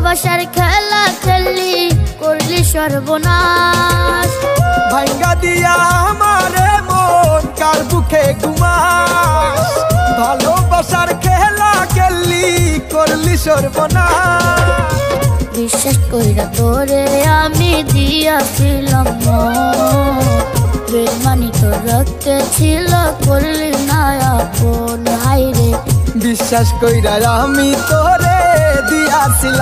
ভালোবাসার খেলা খেললি করলি সর্বনাশ। ভাঙ্গা দিয়া আমারে মন কার বুকে ঘুমাস, ভালোবাসার খেলা খেললি করলি সর্বনাশ। বিশ্বাস কইরা তোরে আমি দিয়াছিলাম বেমানি তোর রক্তে ছিল করলি না আপন। হাইরে বিশ্বাস কইরা আমি তোরে দিয়াছিলাম